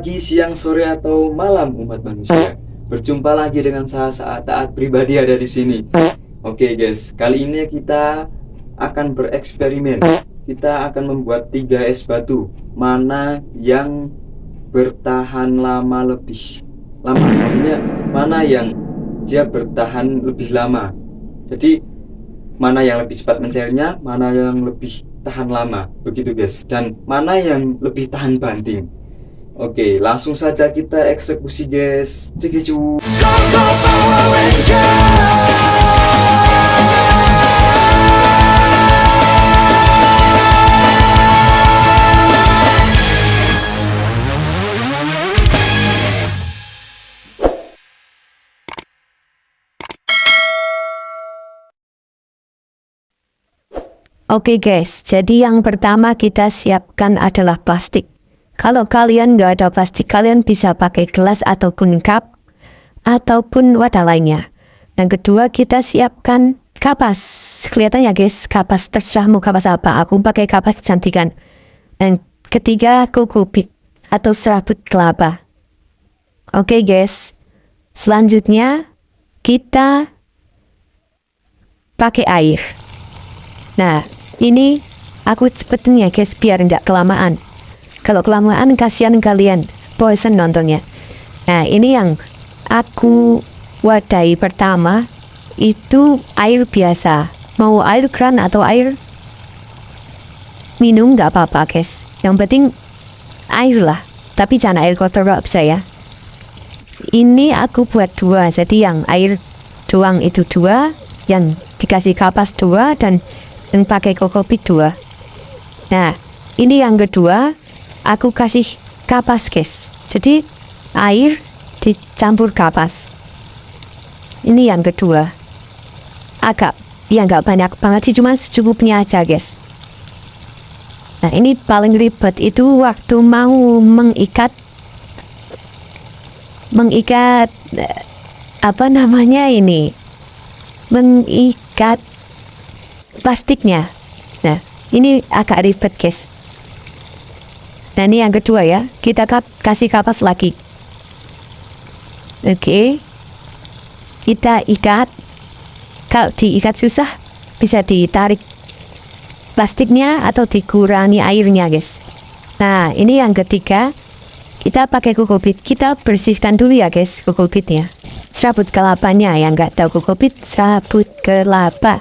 pagi, siang, sore, atau malam umat manusia. Berjumpa lagi dengan saya saat taat pribadi ada di sini. Oke guys, kali ini kita akan bereksperimen. Kita akan membuat 3 es batu. Mana yang bertahan lama lebih lama? Maksudnya mana yang dia bertahan lebih lama. Jadi mana yang lebih cepat mencairnya, mana yang lebih tahan lama. Begitu guys. Dan mana yang lebih tahan banting. Oke, langsung saja kita eksekusi guys. Cikicu. Oke guys, jadi yang pertama kita siapkan adalah plastik. Kalau kalian nggak ada plastik, kalian bisa pakai gelas ataupun cup ataupun wadah lainnya. Yang kedua kita siapkan kapas. Kelihatan ya guys, kapas, terserah mau kapas apa. Aku pakai kapas kecantikan. Yang ketiga kokopit atau serabut kelapa. Oke guys, selanjutnya kita pakai air. Nah, ini aku cepetin ya guys biar tidak kelamaan. Kalau kelamaan kasihan kalian, bosan nontonnya. Nah, ini yang aku wadahi pertama itu air biasa. Mau air keran atau air minum nggak apa-apa guys. Yang penting air lah. Tapi jangan air kotor gak bisa ya. Ini aku buat 2, jadi yang air doang itu 2, yang dikasih kapas 2 dan pakai kokopit 2. Nah, ini yang kedua, aku kasih kapas guys. Jadi air dicampur kapas. Ini yang kedua. Agak, ya nggak banyak banget sih, cuma secukupnya aja guys. Nah, ini paling ribet itu waktu mau mengikat apa namanya ini? Mengikat plastiknya. Nah, ini agak ribet guys. Nah, ini yang kedua ya. Kita kasih kapas lagi. Oke. Kita ikat. Kalau diikat susah, bisa ditarik plastiknya atau dikurangi airnya guys. Nah, ini yang ketiga. Kita pakai kokopit. Kita bersihkan dulu ya guys kokopitnya. Serabut kelapanya, yang nggak tahu kokopit, serabut kelapa.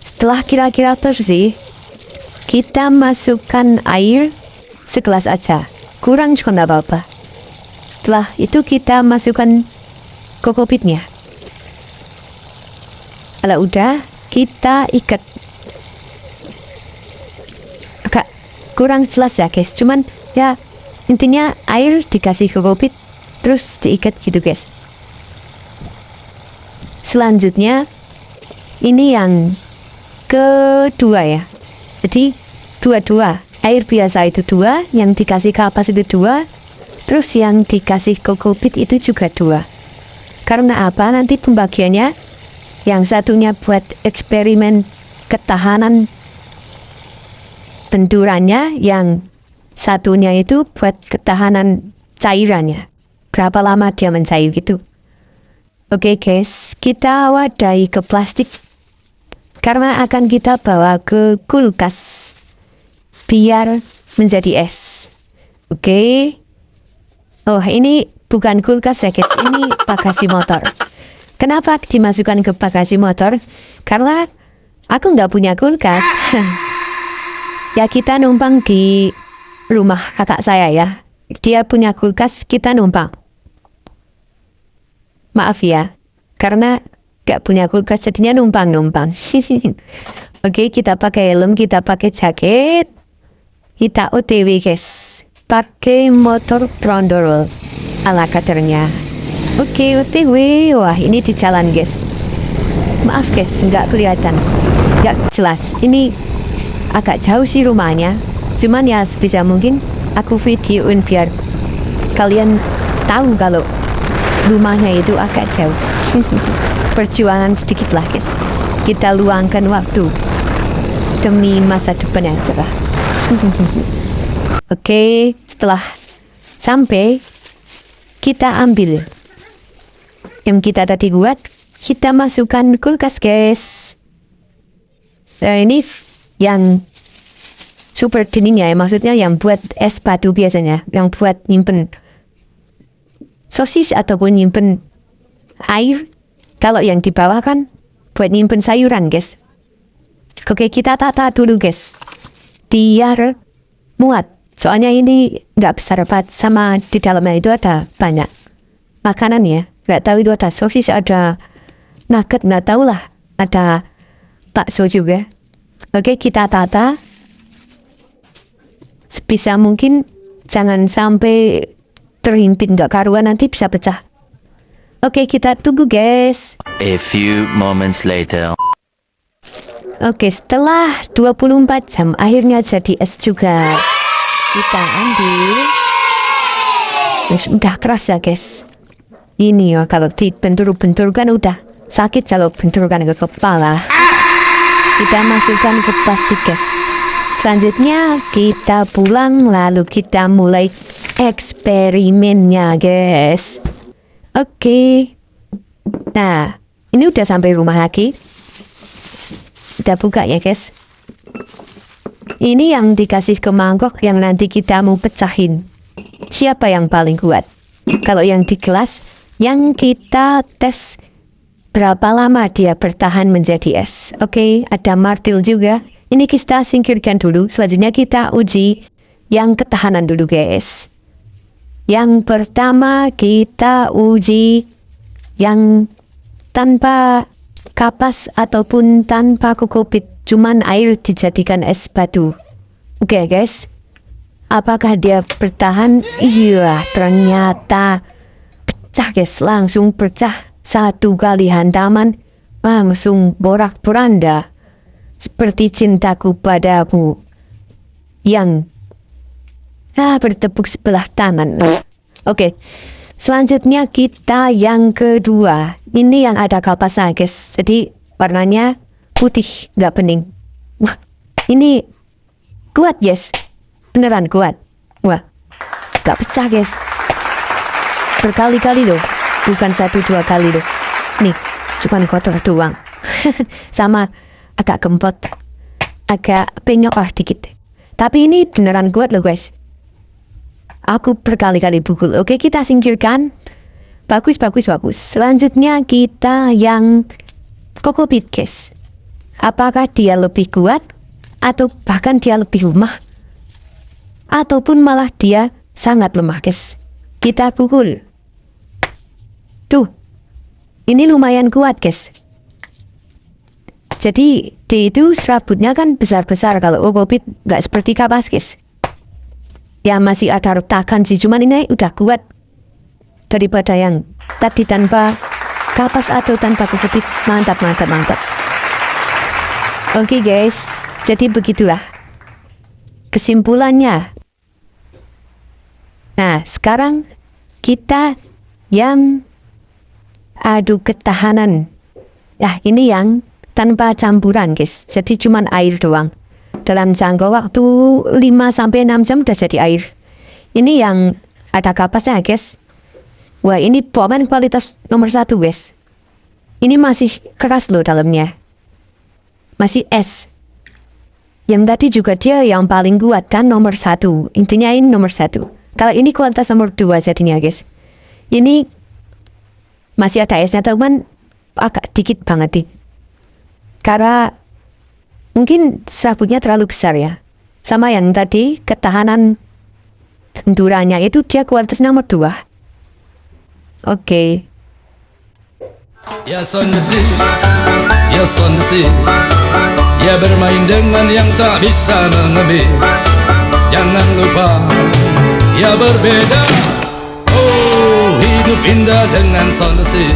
Setelah kira-kira bersih, kita masukkan air segelas aja. Kurang juga nggak apa-apa. Setelah itu kita masukkan kokopitnya. Kalau udah, kita ikat. Agak kurang jelas ya guys. Cuman ya intinya air dikasih kokopit terus diikat gitu guys. Selanjutnya ini yang kedua ya. Jadi dua air biasa itu 2, yang dikasih kapas itu 2, terus yang dikasih kokopit itu juga 2. Karena apa? Nanti pembagiannya yang satunya buat eksperimen ketahanan benturannya, yang satunya itu buat ketahanan cairannya. Berapa lama dia mencair gitu. Oke guys, kita wadahi ke plastik karena akan kita bawa ke kulkas biar menjadi es. Oke. Oh, ini bukan kulkas ya guys, ini bagasi motor. Kenapa dimasukkan ke bagasi motor? Karena aku nggak punya kulkas. Ya kita numpang di rumah kakak saya ya. Dia punya kulkas, kita numpang. Maaf ya, karena gak punya kulkas jadinya numpang-numpang. Oke, kita pakai helm, kita pakai jaket. Kita OTW guys. Pakai motor trondol ala kadernya. Oke, OTW. Wah, ini di jalan guys. Maaf guys, nggak kelihatan. Nggak jelas. Ini agak jauh sih rumahnya. Cuman ya sebisa mungkin aku videoin biar kalian tahu kalau rumahnya itu agak jauh. Perjuangan sedikit lah guys. Kita luangkan waktu demi masa depan yang cerah. Oke, setelah sampai kita ambil yang kita tadi buat, kita masukkan kulkas, guys. Nah, ini yang super dingin ya, maksudnya yang buat es batu biasanya, yang buat nyimpen sosis ataupun nyimpen air. Kalau yang di bawah kan buat nyimpen sayuran, guys. Oke, kita tata dulu, guys, biar muat. Soalnya ini nggak besar banget, sama di dalamnya itu ada banyak makanan ya. Nggak tahu itu ada sosis, ada nugget, nggak tahu lah. Ada bakso juga. Oke, kita tata sebisa mungkin, jangan sampai terhimpit nggak karuan, nanti bisa pecah. Oke, kita tunggu, guys. A few moments later. Oke, setelah 24 jam akhirnya jadi es juga. Kita ambil. Udah keras ya, guys. Ini ya, kalau dibentur-benturkan udah sakit kalau benturkan ke kepala. Kita masukkan ke plastik, guys. Selanjutnya kita pulang, lalu kita mulai eksperimennya, guys. Oke. Nah, ini udah sampai rumah lagi. Kita buka ya, guys. Ini yang dikasih ke mangkok yang nanti kita mau pecahin. Siapa yang paling kuat? Kalau yang di kelas, yang kita tes berapa lama dia bertahan menjadi es. Oke, ada martil juga. Ini kita singkirkan dulu. Selanjutnya kita uji yang ketahanan dulu, guys. Yang pertama kita uji yang tanpa kapas ataupun tanpa kokopit, cuman air dijadikan es batu. Oke, guys. Apakah dia bertahan? Iya, ternyata pecah, guys. Langsung pecah. Satu kali hantaman langsung porak-poranda. Seperti cintaku padamu yang bertepuk sebelah tangan. Oke. Selanjutnya kita yang kedua. Ini yang ada kapasnya, guys. Jadi warnanya putih, nggak bening. Wah, ini kuat, guys. Beneran kuat. Wah, nggak pecah, guys. Berkali-kali loh. Bukan 1-2 kali loh. Nih, cuman kotor doang. Sama agak gempot. Agak penyok lah dikit. Tapi ini beneran kuat loh, guys. Aku berkali-kali pukul. Oke, kita singkirkan. Bagus. Selanjutnya kita yang kokopit, guys. Apakah dia lebih kuat? Atau bahkan dia lebih lemah? Ataupun malah dia sangat lemah, guys. Kita pukul. Tuh. Ini lumayan kuat, guys. Jadi, dia itu serabutnya kan besar-besar. Kalau kokopit nggak seperti kapas, guys. Ya masih ada retakan sih, cuman ini udah kuat daripada yang tadi tanpa kapas atau tanpa kokopit. Mantap. Oke, guys, jadi begitulah kesimpulannya. Nah, sekarang kita yang adu ketahanan. Ini yang tanpa campuran, guys. Jadi cuman air doang. Dalam jangka waktu 5-6 jam udah jadi air. Ini yang ada kapasnya, guys. Wah, ini Pomen kualitas nomor 1, guys. Ini masih keras loh dalamnya. Masih es. Yang tadi juga dia yang paling kuat kan, nomor 1. Intinya ini nomor 1. Kalau ini kualitas nomor 2 jadinya, guys. Ini masih ada esnya, teman. Agak dikit banget nih. Karena mungkin serabutnya terlalu besar ya. Sama yang tadi, ketahanan benturannya itu dia kualitas nomor 2. Oke. Ya sondesi, ya bermain dengan yang tak bisa mengembil. Jangan lupa, ya berbeda. Oh, hidup indah dengan sondesi.